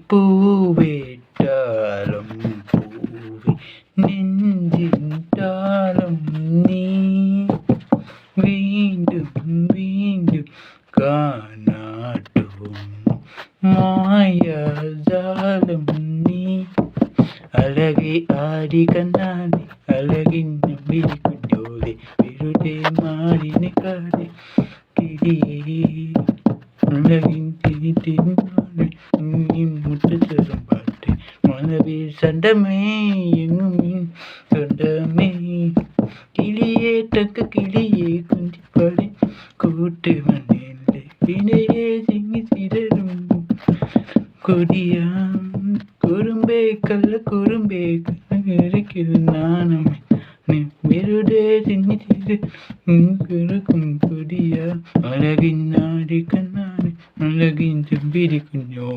பூவேட்டாலும் பூவே நெஞ்சின் தாளம் நீ மீண்டும் மீண்டும் காணாட்டும் மாயாஜாலம் நீ அழகே ஆடி கண்ணாடி அழகின் நம்பிரி குஞ்சோலே விருதே மாறினி காதே கிளியே உலகின் திணித்தினாலே நீ முட்டு தரும் பாட்டு மனவே சண்டமே எங்கும் சொந்தமே கிளியே தக்க கிளியே குஞ்சி பாடி கூட்டு மண்ணிலே வினையே சிங்கி சிதறும் கொடியாம் குறும்பே கள்ள குறும்பே கண்ணகிருக்கிறது நாணமே நீ விருதே சின்னி சிறு குறுக்கும் கொடியா அழகின் நாடி கண்ணாடி அழகின் செம்பிரி குஞ்சோ